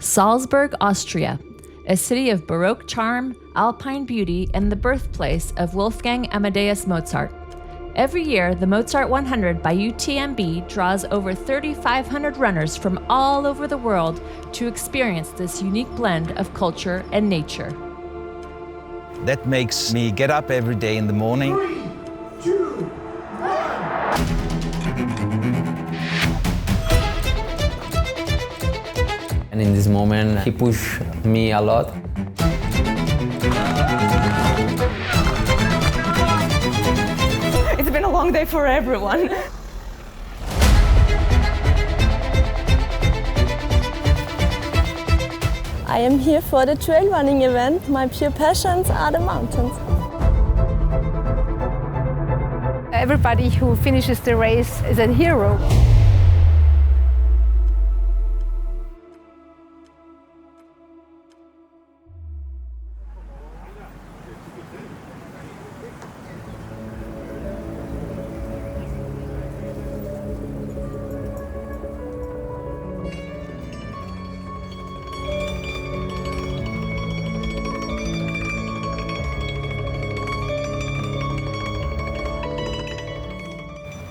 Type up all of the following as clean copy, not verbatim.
Salzburg, Austria, a city of Baroque charm, alpine beauty, and the birthplace of Wolfgang Amadeus Mozart. Every year, the Mozart 100 by UTMB draws over 3,500 runners from all over the world to experience this unique blend of culture and nature. That makes me get up every day in the morning. 3, 2, 1. And in this moment, he pushed me a lot. It's been a long day for everyone. I am here for the trail running event. My pure passions are the mountains. Everybody who finishes the race is a hero.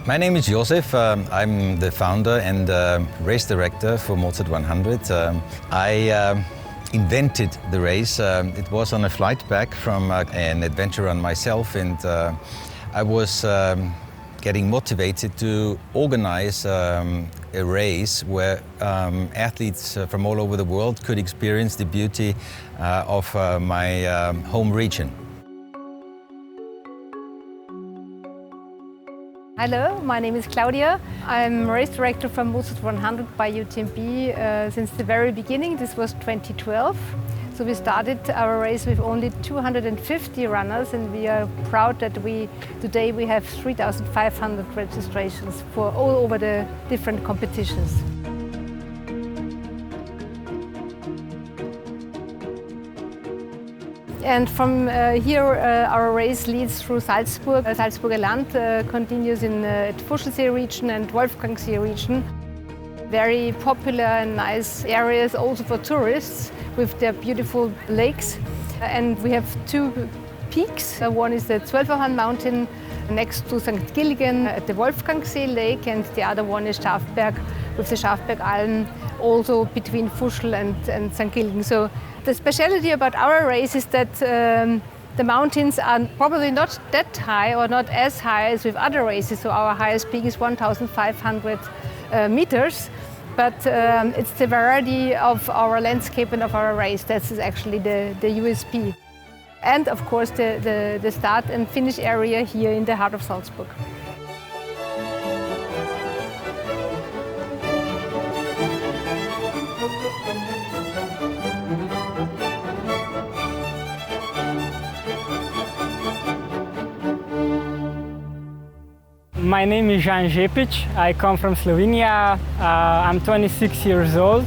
My name is Josef. I'm the founder and race director for Mozart 100. I invented the race. It was on a flight back from an adventure run myself, and I was getting motivated to organize a race where athletes from all over the world could experience the beauty of my home region. Hello, my name is Claudia. I'm race director from Mozart 100 by UTMB since the very beginning. This was 2012. So we started our race with only 250 runners, and we are proud that today we have 3,500 registrations for all over the different competitions. And from here, our race leads through Salzburg. Salzburger Land continues in the Fuschelsee region and Wolfgangsee region. Very popular and nice areas also for tourists with their beautiful lakes. And we have two peaks. One is the Zwölferhorn mountain next to St. Gilgen at the Wolfgangsee lake, and the other one is Schafberg with the Schafbergalm, also between Fuschel and St. Gilgen. So the specialty about our race is that the mountains are probably not that high or not as high as with other races. So our highest peak is 1,500 meters. But it's the variety of our landscape and of our race. That is actually the USP. And of course the start and finish area here in the heart of Salzburg. My name is Jan Žepić. I come from Slovenia. I'm 26 years old.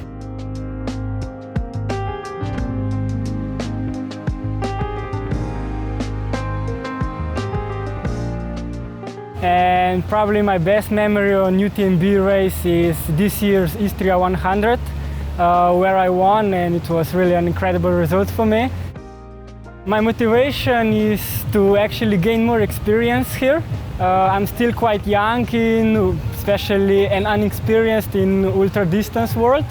And probably my best memory on UTMB race is this year's Istria 100, where I won, and it was really an incredible result for me. My motivation is to actually gain more experience here. I'm still quite young, especially and unexperienced in ultra-distance world.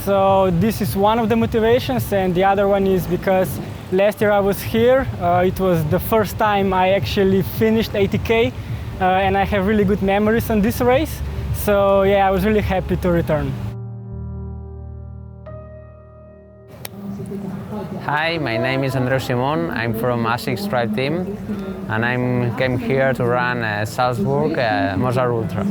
So this is one of the motivations, and the other one is because last year I was here. It was the first time I actually finished 80K, and I have really good memories on this race. So yeah, I was really happy to return. Hi, my name is Andrzej Simon. I'm from ASICS Tribe Team, and I came here to run Salzburg Mozart Ultra.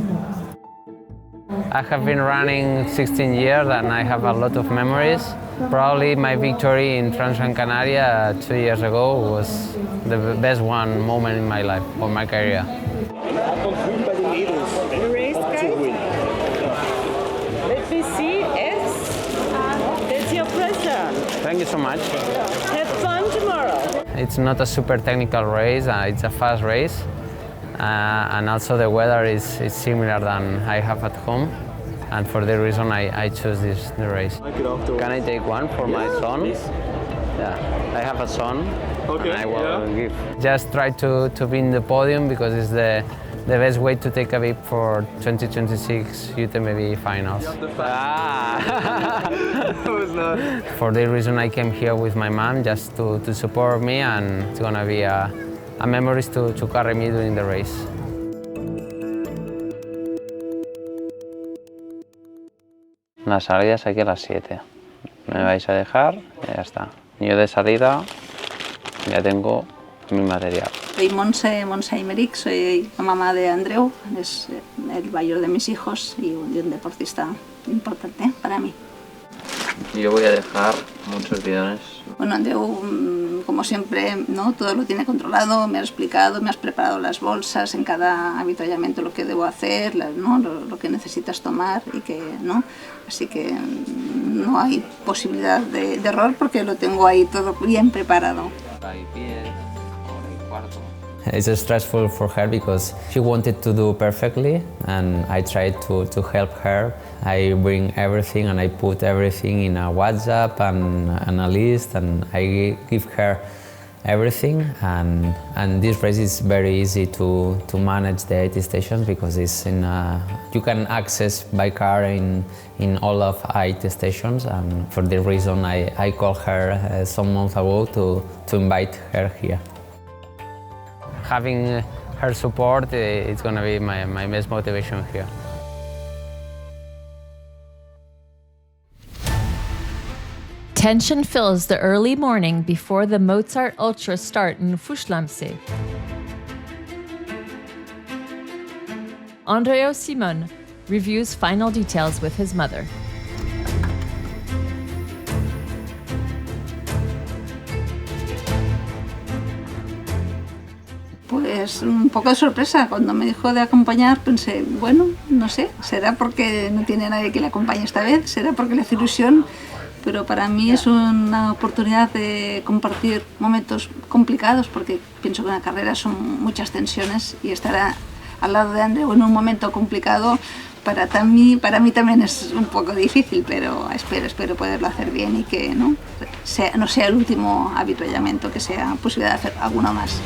I have been running 16 years and I have a lot of memories. Probably my victory in Gran Canaria 2 years ago was the best moment in my life, or my career. The race guide. Let me see. That's your present. Thank you so much. Have fun tomorrow. It's not a super technical race, it's a fast race. And also the weather is similar than I have at home. and for the reason I chose the race. Can I take one for my son? Please. Yeah, I have a son. Okay. And I will give. Just try to be in the podium because it's the best way to take a VIP for 2026 UTMB finals. For the reason I came here with my mom, just to support me, and it's gonna be a memories to carry me during the race. La salida es aquí a las 7. Me vais a dejar y ya está. Yo de salida ya tengo mi material. Soy Monse Aymeric, soy la mamá de Andrzej, es el mayor de mis hijos y un deportista importante para mí. Yo voy a dejar muchos bidones. Bueno, Andrzej, como siempre, ¿no? Todo lo tiene controlado, me ha explicado, me has preparado las bolsas en cada avituallamiento, lo que debo hacer, ¿no? lo que necesitas tomar y que, ¿no? Así que no hay posibilidad de error porque lo tengo ahí todo bien preparado. It's stressful for her because she wanted to do perfectly, and I tried to help her. I bring everything and I put everything in a WhatsApp and a list, and I give her everything. And this race is very easy to manage the 80 stations because it's you can access by car in all of 80 stations, and for the reason I called her some months ago to invite her here. Having her support, it's going to be my best motivation here. Tension fills the early morning before the Mozart Ultra start in Fuschlammsee. Andrzej Simon reviews final details with his mother. Pues un poco de sorpresa, cuando me dijo de acompañar pensé, bueno, no sé, será porque no tiene nadie que le acompañe esta vez, será porque le hace ilusión, pero para mí es una oportunidad de compartir momentos complicados porque pienso que en la carrera son muchas tensiones y estar al lado de Andrzej en un momento complicado para mí también es un poco difícil, pero espero poderlo hacer bien y que no sea el último avituallamiento, que sea posibilidad de hacer alguno más.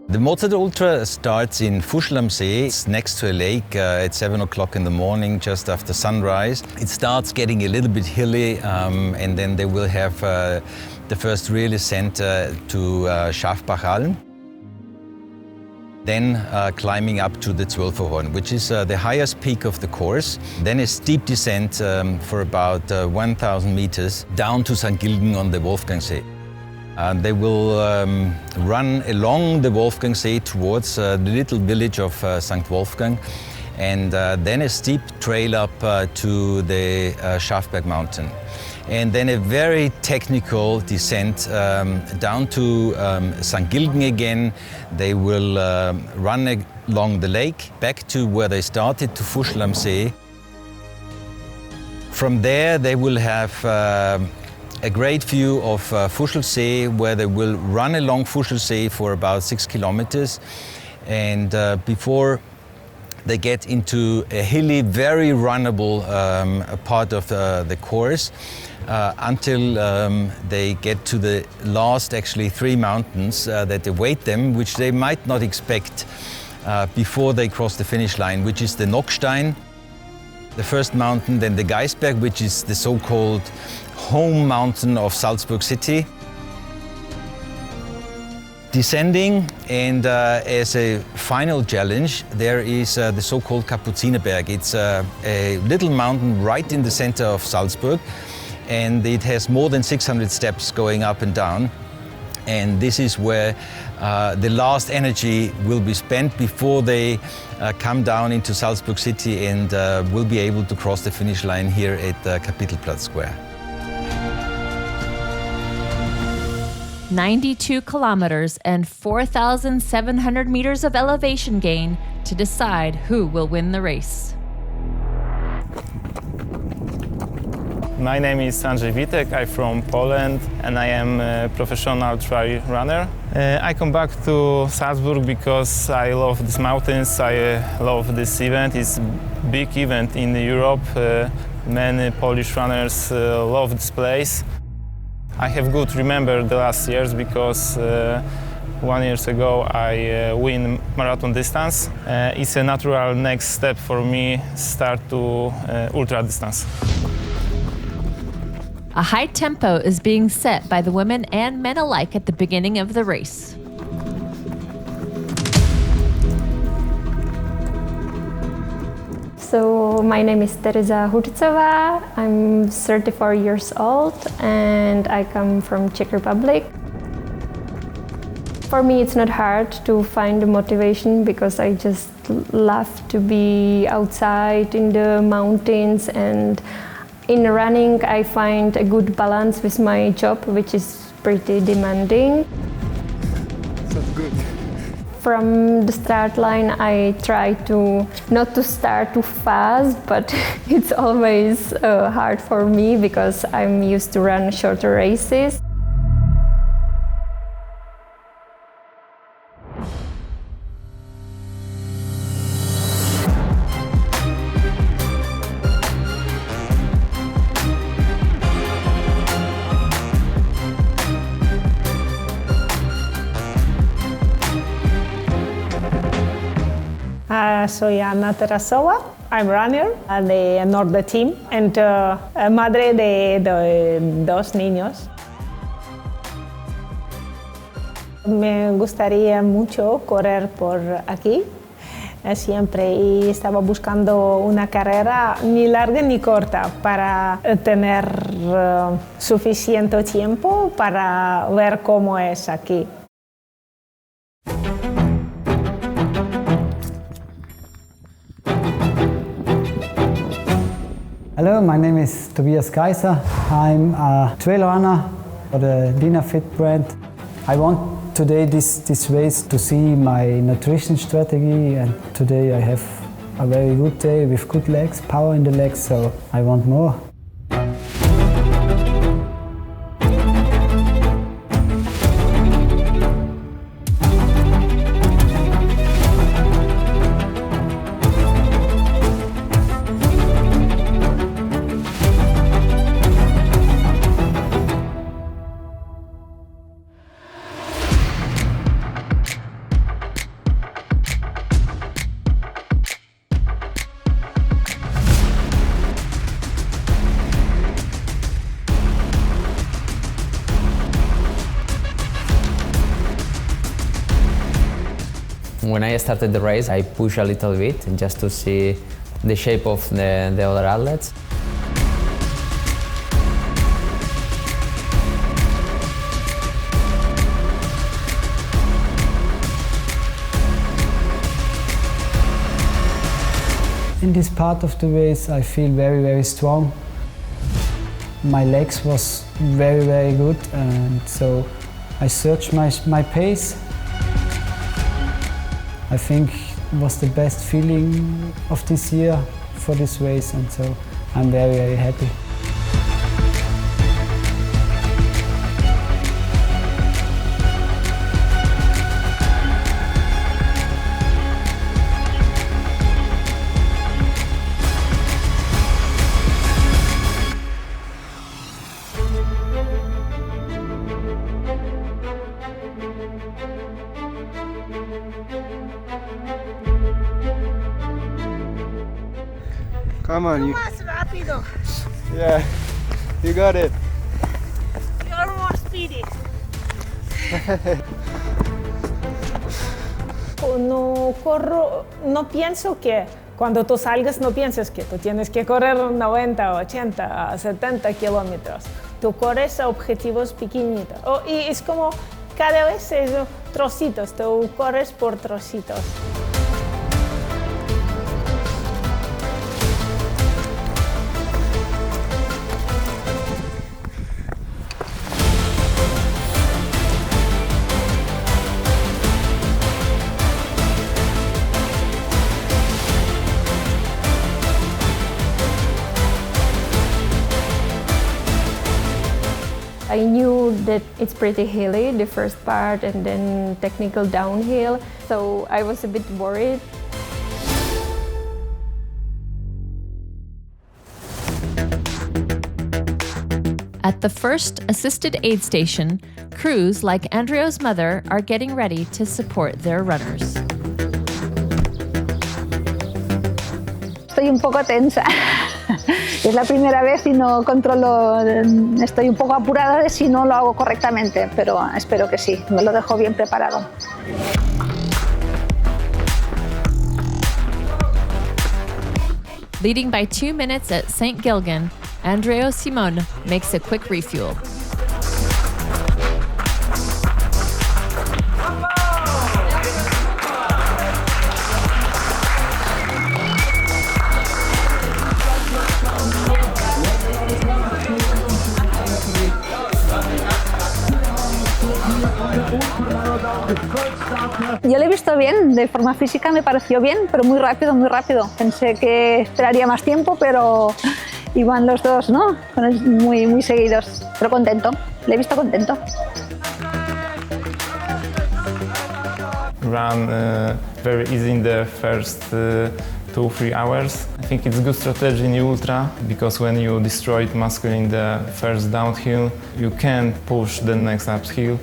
The Mozart Ultra starts in Fuschlammsee. It's next to a lake at 7 o'clock in the morning, just after sunrise. It starts getting a little bit hilly, and then they will have the first real ascent to Schafbachalm. Then climbing up to the Zwölferhorn, which is the highest peak of the course. Then a steep descent for about 1,000 meters down to St. Gilgen on the Wolfgangsee. They will run along the Wolfgangsee towards the little village of St. Wolfgang, and then a steep trail up to the Schafberg mountain. And then a very technical descent down to St. Gilgen again. They will run along the lake back to where they started, to Fuschlammsee. From there they will have a great view of Fuschlsee, where they will run along Fuschlsee for about 6 kilometers. And before they get into a hilly, very runnable part of the course, until they get to the last, actually, 3 mountains that await them, which they might not expect before they cross the finish line, which is the Nockstein, the first mountain, then the Geisberg, which is the so-called home mountain of Salzburg city. descending, and as a final challenge, there is the so-called Kapuzinerberg. It's a little mountain right in the center of Salzburg, and it has more than 600 steps going up and down. And this is where the last energy will be spent before they come down into Salzburg city and will be able to cross the finish line here at Kapitelplatz Square. 92 kilometers and 4,700 meters of elevation gain to decide who will win the race. My name is Andrzej WITEK, I'm from Poland and I am a professional trail runner. I come back to Salzburg because I love these mountains, I love this event. It's a big event in Europe. Many Polish runners love this place. I have good remember the last years because 1 year ago I win marathon distance. It's a natural next step for me start to ultra distance. A high tempo is being set by the women and men alike at the beginning of the race. So my name is Tereza HUDCOVA. I'm 34 years old and I come from Czech Republic. For me, it's not hard to find the motivation because I just love to be outside in the mountains, and in running I find a good balance with my job, which is pretty demanding. That's good. From the start line I try to not to start too fast, but it's always hard for me because I'm used to run shorter races. Soy Anete SVILPE. I'm runner de Nord Team and madre de dos niños. Me gustaría mucho correr por aquí siempre y estaba buscando una carrera ni larga ni corta para tener suficiente tiempo para ver cómo es aquí. Hello, my name is Tobias GEISER. I'm a trail runner for the Dynafit brand. I want today this race to see my nutrition strategy, and today I have a very good day with good legs, power in the legs, so I want more. When I started the race, I pushed a little bit just to see the shape of the other athletes. In this part of the race I feel very strong. My legs was very good, and so I searched my pace. I think it was the best feeling of this year for this race, and so I'm very happy. Come on, you. Más rápido. Yeah, you got it. You're more speedy. no corro, no pienso que cuando tú salgas no pienses que tú tienes que correr 90, 80, 70 kilómetros. Tú corres a objetivos pequeñitos. Y es como cada vez es trocitos, tú corres por trocitos. I knew that it's pretty hilly, the first part, and then technical downhill, so I was a bit worried. At the first assisted aid station, crews like Andrzej's mother are getting ready to support their runners. Estoy un poco tensa. Es la primera vez y no controlo, estoy un poco apurada de si no lo hago correctamente, pero espero que sí, me lo dejo bien preparado. Leading by 2 minutes at St. Gilgen, Andrzej Simon makes a quick refuel. Yo lo he visto bien, de forma física me pareció bien, pero muy rápido, muy rápido. Pensé que esperaría más tiempo, pero iban los dos, ¿no? Muy, muy seguidos, pero contento, le he visto contento. Run very easy in the first 2-3 hours. I think it's good strategy in ultra because when you destroy muscle in the first downhill, you can push the next uphill.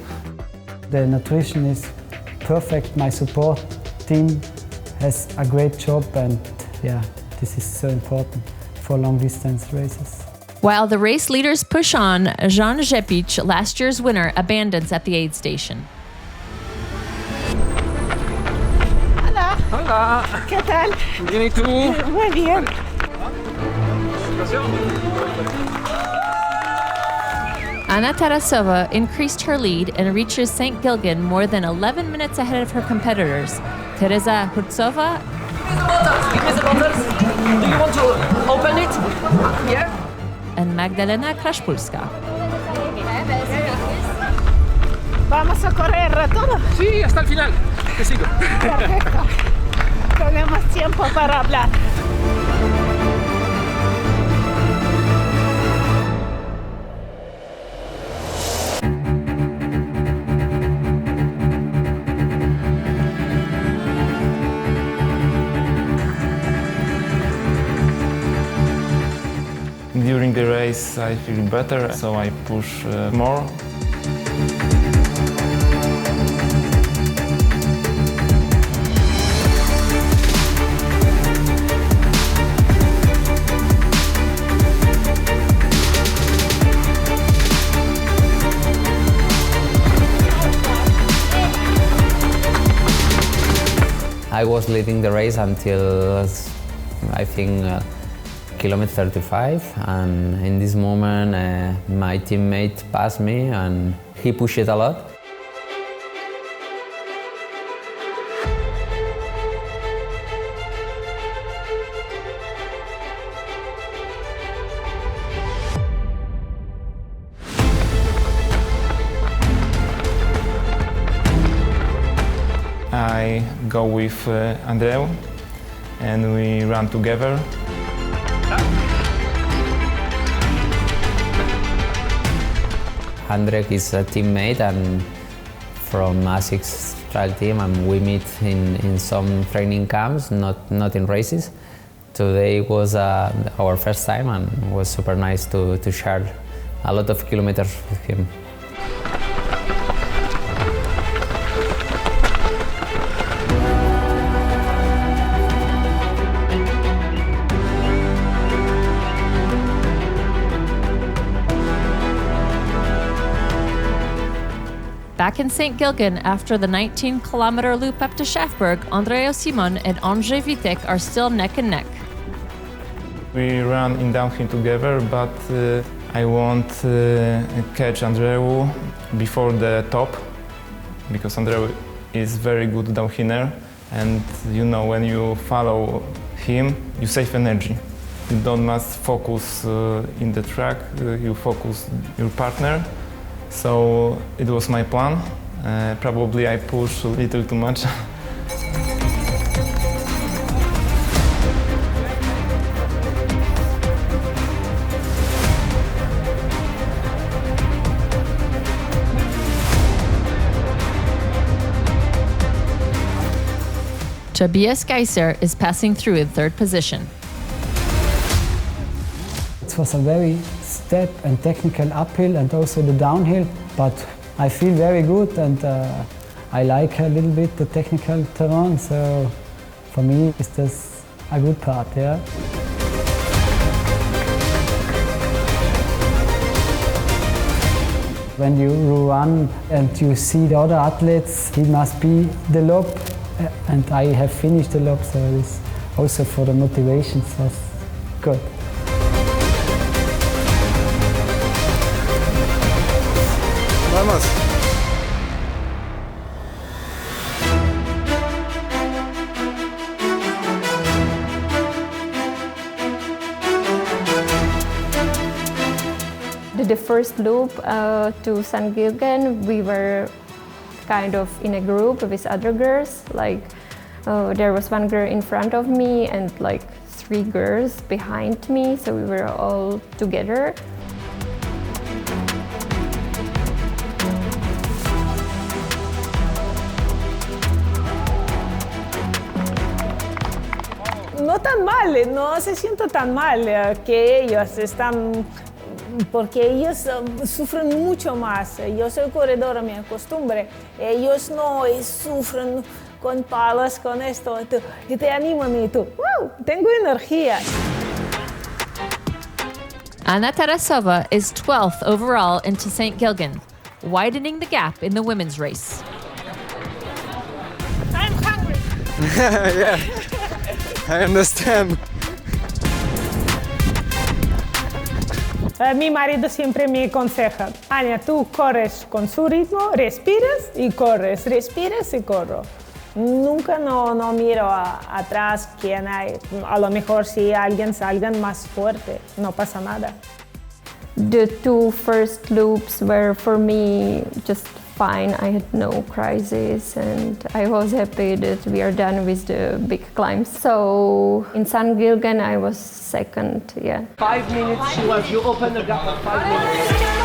The nutrition is perfect. My support team has a great job, and yeah, this is so important for long distance races. While the race leaders push on, Jan Jepic, last year's winner, abandons at the aid station. Hola. Hola. ¿Qué tal? Bien, ¿y tú? Muy bien. Anete TARASOVA increased her lead and reaches St. Gilgen more than 11 minutes ahead of her competitors. Tereza HUDCOVA. Give me the bottles. Do you want to open it? Here? And Magdalena Kraszpulska. Vamos a correr todo. Sí, hasta el final. Te sigo. Perfecto. Tenemos tiempo para hablar. During the race I feel better, so I push more. I was leading the race until I think kilometer 35, and in this moment my teammate passed me and he pushed it a lot. I go with Andrzej and we run together. Andrzej is a teammate and from ASICS trial team, and we meet in some training camps, not in races. Today was our first time, and it was super nice to share a lot of kilometers with him. Back in St. Gilgen, after the 19-kilometer loop up to Schafberg, Andrzej Simon and Andrzej WITEK are still neck and neck. We run in downhill together, but I want to catch Andrzej before the top, because Andrzej is very good downhiller, and you know, when you follow him, you save energy. You don't must focus in the track, you focus your partner. So it was my plan. Probably I pushed a little too much. Tobias GEISER is passing through in third position. It was a very step and technical uphill and also the downhill, but I feel very good and I like a little bit the technical terrain, so for me it's just a good part, yeah. When you run and you see the other athletes, it must be the loop, and I have finished the loop, so it's also for the motivation was good. Vamos. The first loop to St. Gilgen, we were kind of in a group with other girls. Like there was one girl in front of me and like 3 girls behind me, so we were all together. No tan mal, no se siento tan mal que ellos están, porque ellos sufren mucho más. Yo soy corredora, me acostumbré. Ellos no sufren con palos, con esto, y te animan y tú, wow, tengo energía. Anete TARASOVA is 12th overall into St. Gilgen, widening the gap in the women's race. I'm hungry. Yeah, I understand. Mi marido siempre me aconseja, Anya, tú corres con su ritmo, respiras y corres, respiras y corro. Nunca no miro atrás quién hay. A lo mejor si alguien salga más fuerte, no pasa nada. The 2 first loops were for me just fine. I had no crisis and I was happy that we are done with the big climbs. So in St. Gilgen I was second, yeah. 5 minutes, you open the gap at 5 minutes.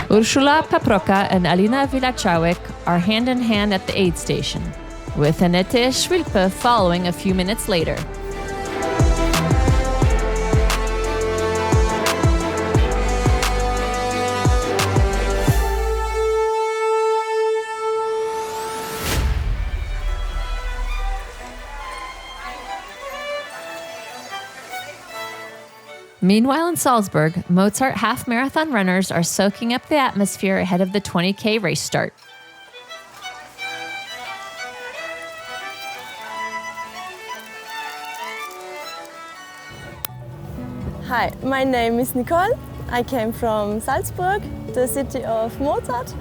Urszula Paproka and Alina Vilachawek are hand in hand at the aid station, with Anete SVILPE following a few minutes later. Meanwhile in Salzburg, Mozart half-marathon runners are soaking up the atmosphere ahead of the 20K race start. Hi, my name is Nicole. I came from Salzburg, the city of Mozart.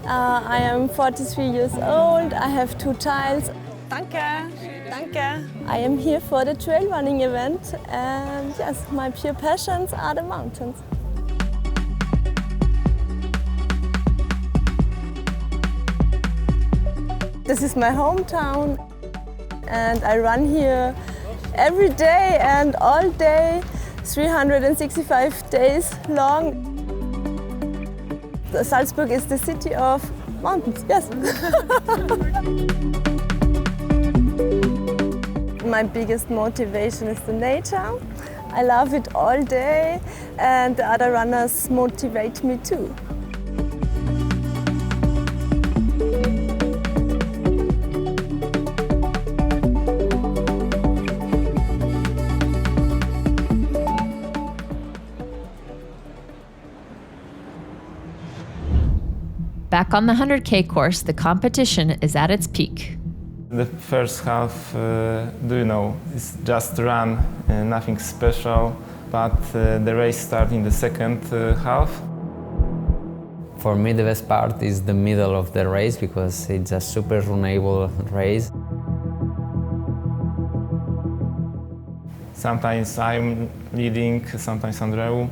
I am 43 years old. I have 2 childs. Danke, danke. I am here for the trail running event, and yes, my pure passions are the mountains. This is my hometown, and I run here every day and all day, 365 days long. Salzburg is the city of mountains, yes. My biggest motivation is the nature. I love it all day, and the other runners motivate me too. Back on the 100K course, the competition is at its peak. The first half, do you know, is just run, nothing special, but the race starts in the second half. For me, the best part is the middle of the race because it's a super runnable race. Sometimes I'm leading, sometimes Andrzej.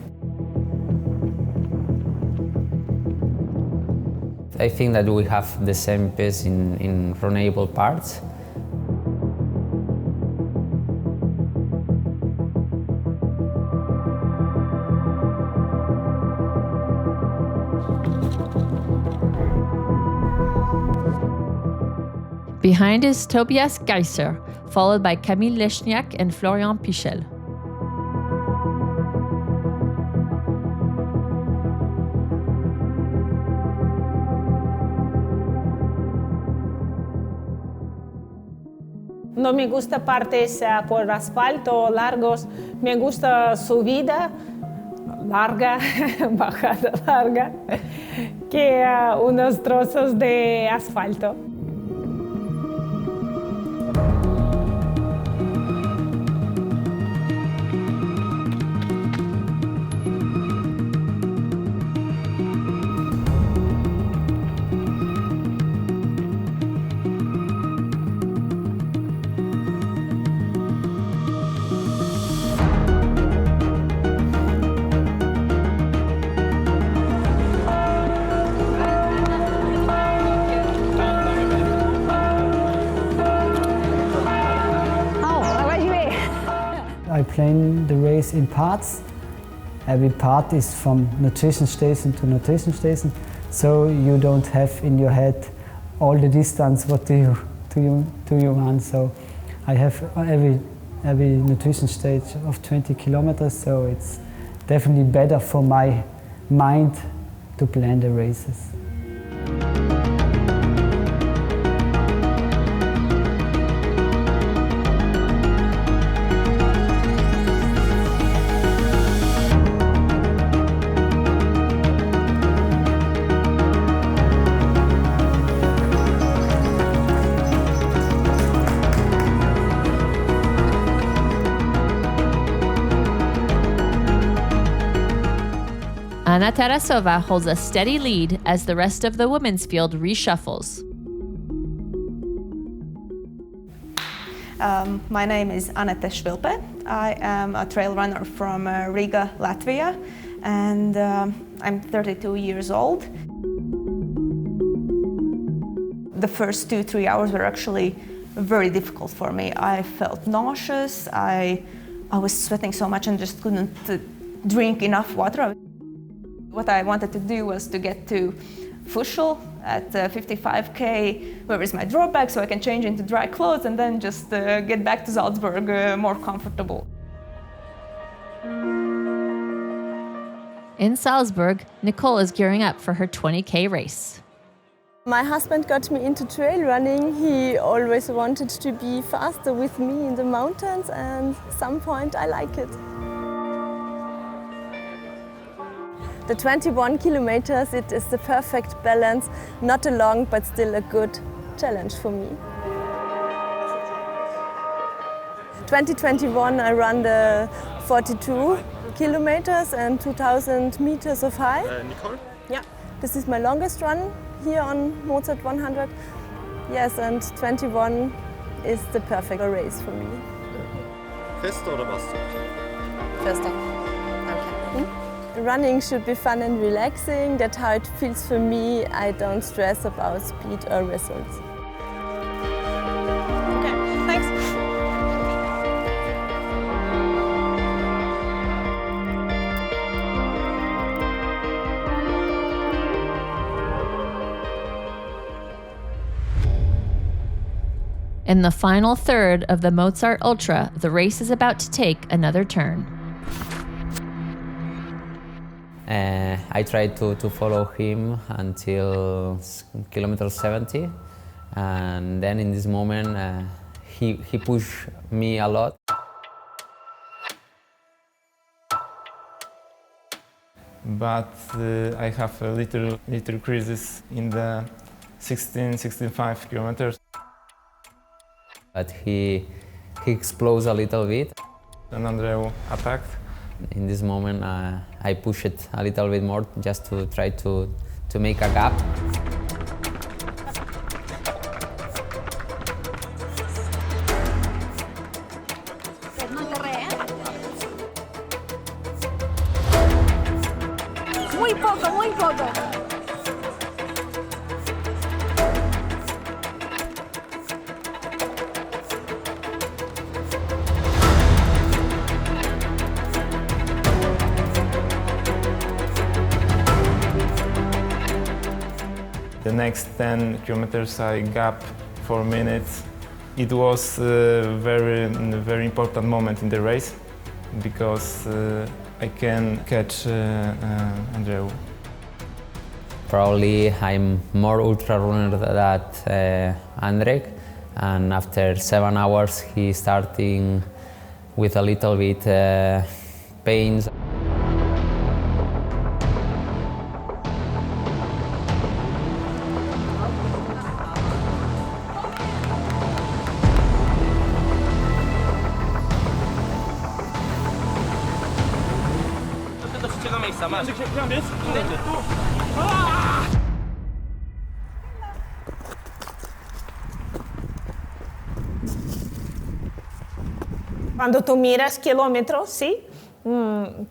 I think that we have the same pace in runnable parts. Behind is Tobias GEISER, followed by Camille Lechniak and Florian Pichel. No me gusta partes por asfalto largos, me gusta subida larga, bajada larga, que unos trozos de asfalto. I plan the race in parts. Every part is from nutrition station to nutrition station, so you don't have in your head all the distance what do you run. So I have every nutrition stage of 20 kilometers, so it's definitely better for my mind to plan the races. Anete TARASOVA holds a steady lead as the rest of the women's field reshuffles. My name is Anete SVILPE. I am a trail runner from Riga, Latvia, and I'm 32 years old. The first 2-3 hours were actually very difficult for me. I felt nauseous, I was sweating so much and just couldn't drink enough water. What I wanted to do was to get to Fuschel at 55K, where is my drop bag, so I can change into dry clothes and then just get back to Salzburg more comfortable. In Salzburg, Nicole is gearing up for her 20K race. My husband got me into trail running. He always wanted to be faster with me in the mountains, and at some point I like it. The 21 kilometers, it is the perfect balance, not a long but still a good challenge for me. 2021 I ran the 42 kilometers and 2000 meters of high. Nicole? Yeah, this is my longest run here on Mozart 100. Yes, and 21 is the perfect race for me. Feste oder was? Feste. Danke. Running should be fun and relaxing. That's how it feels for me. I don't stress about speed or results. Okay, thanks. In the final third of the Mozart Ultra, the race is about to take another turn. I tried to follow him until kilometer 70, and then in this moment he pushed me a lot. but I have a little crisis in the 65 kilometers. But he explodes a little bit. And Andrzej attacked. In this moment, I push it a little bit more just to try to make a gap. Muy poco, muy poco. The next 10 kilometers I gap 4 minutes. It was a very important moment in the race because I can catch Andrzej. Probably I'm more ultra runner than Andrzej, and after 7 hours he starting with a little bit pains. Cuando tú miras kilómetros, ¿sí?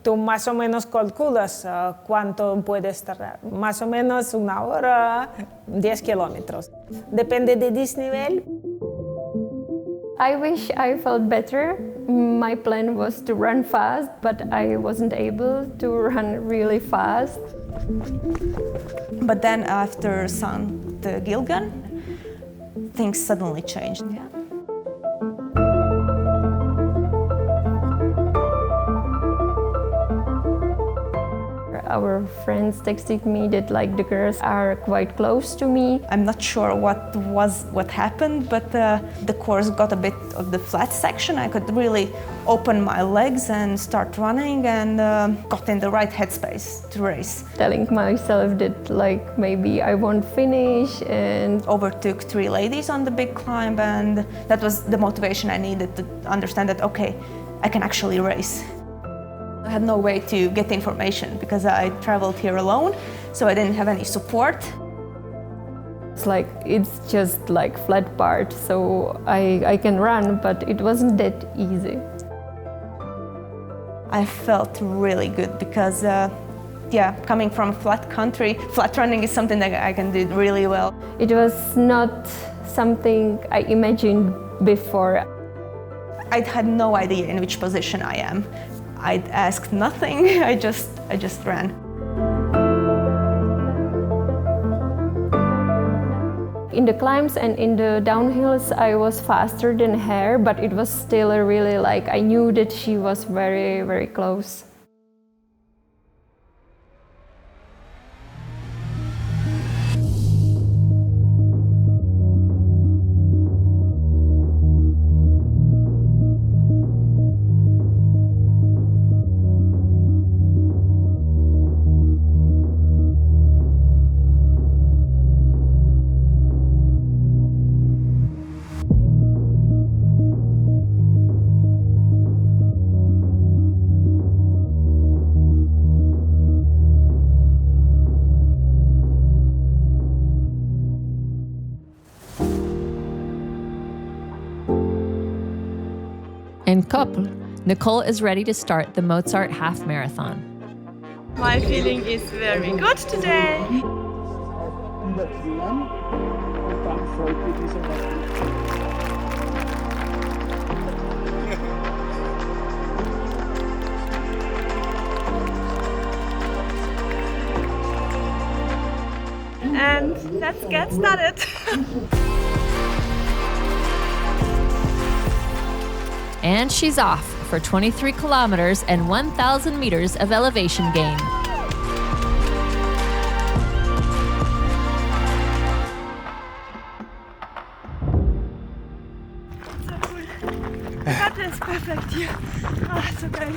Tú más o menos calculas cuánto puedes tardar. Más o menos 1 hora, 10 kilómetros. Depende de desnivel. I wish I felt better. My plan was to run fast, but I wasn't able to run really fast. But then after St. Gilgen, things suddenly changed. Yeah. Our friends texted me that like the girls are quite close to me. I'm not sure what happened, but the course got a bit of the flat section. I could really open my legs and start running and got in the right headspace to race. Telling myself that like maybe I won't finish, and overtook 3 ladies on the big climb, and that was the motivation I needed to understand that okay, I can actually race. I had no way to get information because I traveled here alone, so I didn't have any support. It's just like flat part, so I can run, but it wasn't that easy. I felt really good because, coming from a flat country, flat running is something that I can do really well. It was not something I imagined before. I had no idea in which position I am. I'd asked nothing, I just ran. In the climbs and in the downhills, I was faster than her, but it was still really like I knew that she was very, very close. In Koppel, Nicole is ready to start the Mozart half marathon. My feeling is very good today. And let's get started. And she's off for 23 kilometers and 1,000 meters of elevation gain. That is perfect here. Oh, so geil.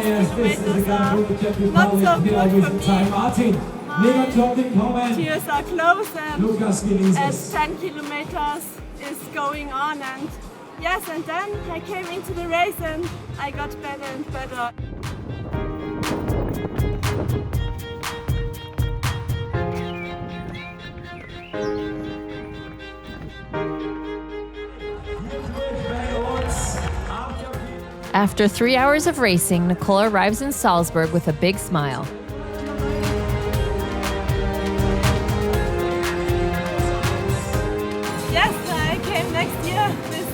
not so good for me. My tears are close and as 10 kilometers is going on, and yes, and then I came into the race and I got better and better. After 3 hours of racing, Nicole arrives in Salzburg with a big smile. Yes, I came next year with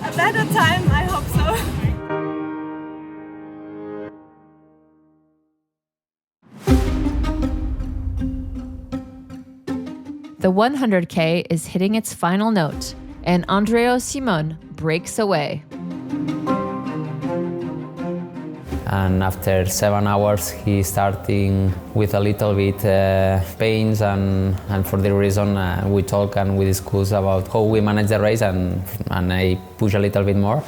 a better time, I hope so. The 100K is hitting its final note, and Andrzej Simon breaks away. And after 7 hours, he starting with a little bit pains, and for the reason we talk and we discuss about how we manage the race, and I push a little bit more.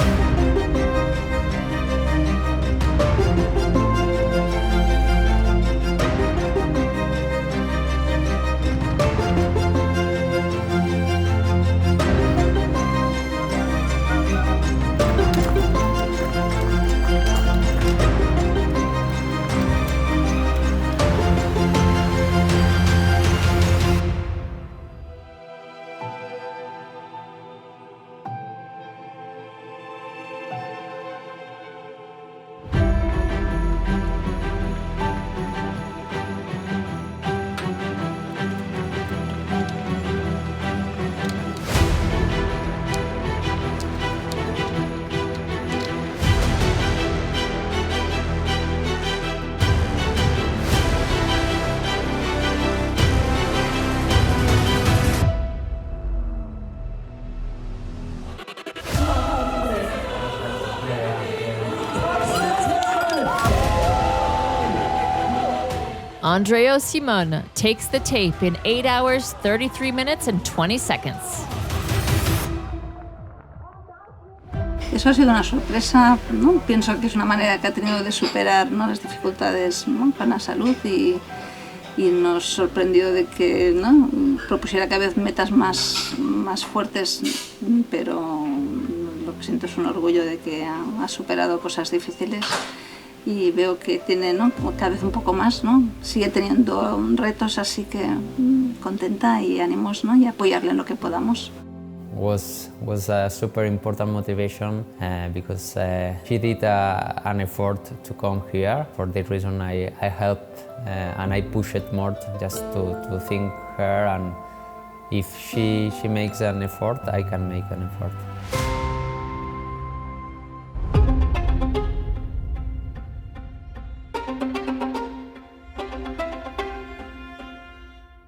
Andrzej Simon takes the tape in 8 hours, 33 minutes and 20 seconds. Eso ha sido una sorpresa, ¿no? Pienso que es una manera que ha tenido de superar, ¿no?, las dificultades, ¿no?, con la salud, y nos sorprendió de que, ¿no?, propusiera cada vez metas más fuertes, pero lo que siento es un orgullo de que ha superado cosas difíciles. Y veo que tiene, ¿no?, cada vez un poco más, ¿no? Sigue teniendo retos, así que contenta y ánimos, ¿no?, y apoyarle en lo que podamos. Was a super important motivation because she did an effort to come here. For that reason, I helped and I pushed more just to think her, and if she makes an effort, I can make an effort.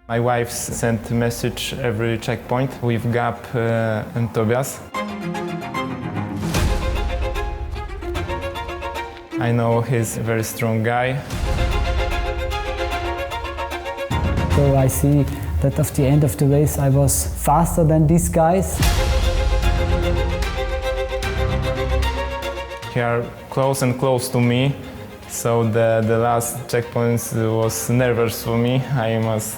My wife sent a message every checkpoint with Gab and Tobias. I know he's a very strong guy. So I see that at the end of the race I was faster than these guys. They are close and close to me. So the last checkpoints was nervous for me. I must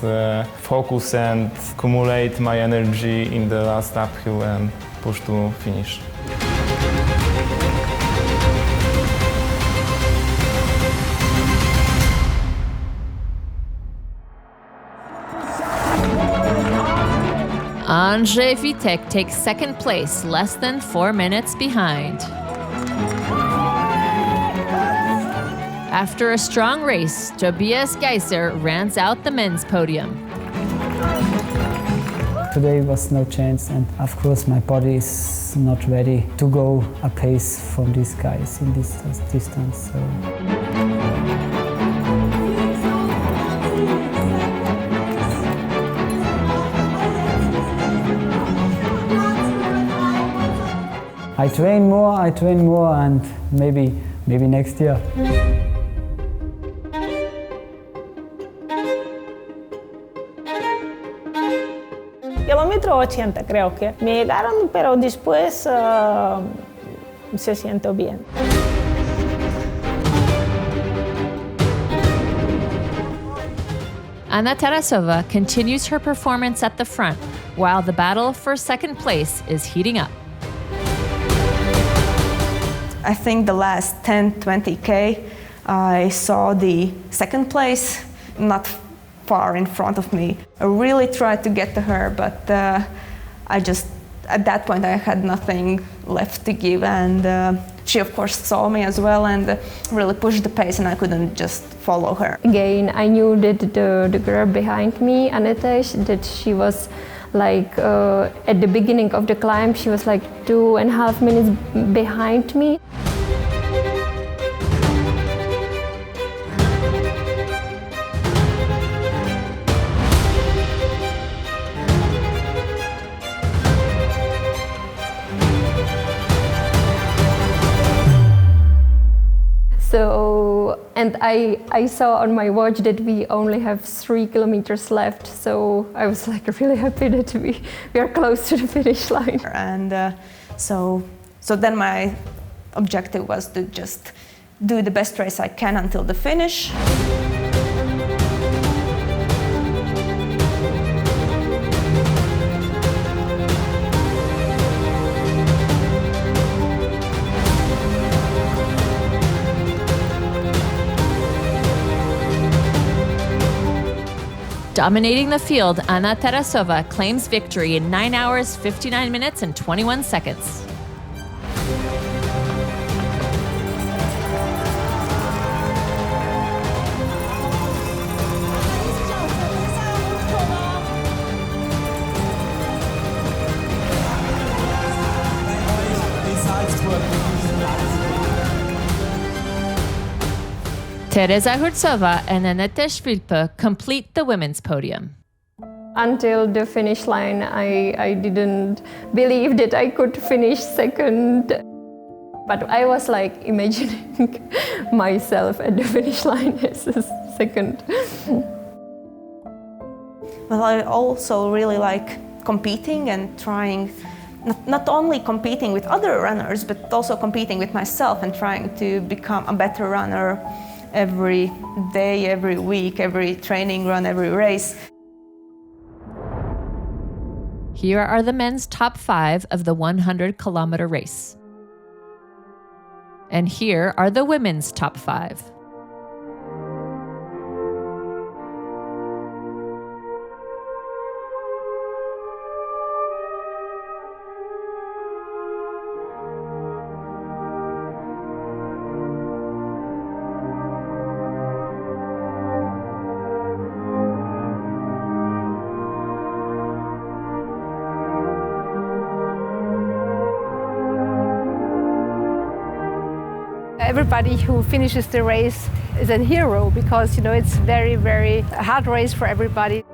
focus and accumulate my energy in the last uphill and push to finish. Andrzej WITEK takes second place, less than 4 minutes behind. After a strong race, Tobias GEISER rounds out the men's podium. Today was no chance, and of course my body is not ready to go a pace from these guys in this distance. So. I train more, and maybe next year. Kilómetro 80 creo que me llegaron, pero después se siento bien. Anete TARASOVA continues her performance at the front while the battle for second place is heating up. I think the last 10-20K, I saw the second place not far in front of me. I really tried to get to her, but at that point I had nothing left to give, and she of course saw me as well and really pushed the pace, and I couldn't just follow her. Again, I knew that the girl behind me, Anete, that she was like at the beginning of the climb, she was like 2.5 minutes behind me. So, and I saw on my watch that we only have 3 kilometers left, so I was like really happy that we are close to the finish line. And so then my objective was to just do the best race I can until the finish. Dominating the field, Anete TARASOVA claims victory in 9 hours, 59 minutes, and 21 seconds. Tereza HUDCOVA and Anete SVILPE complete the women's podium. Until the finish line, I didn't believe that I could finish second. But I was like imagining myself at the finish line as a second. Well, I also really like competing and trying, not only competing with other runners, but also competing with myself and trying to become a better runner every day, every week, every training run, every race. Here are the men's top 5 of the 100-kilometer race. And here are the women's top 5. Everybody who finishes the race is a hero because, it's very, very hard race for everybody.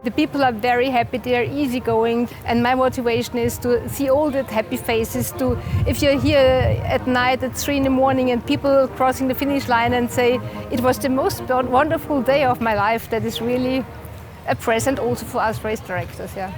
The people are very happy, they're easygoing, and my motivation is to see all the happy faces. If you're here at night at 3 in the morning and people crossing the finish line and say, it was the most wonderful day of my life, that is really a present also for us race directors, yeah.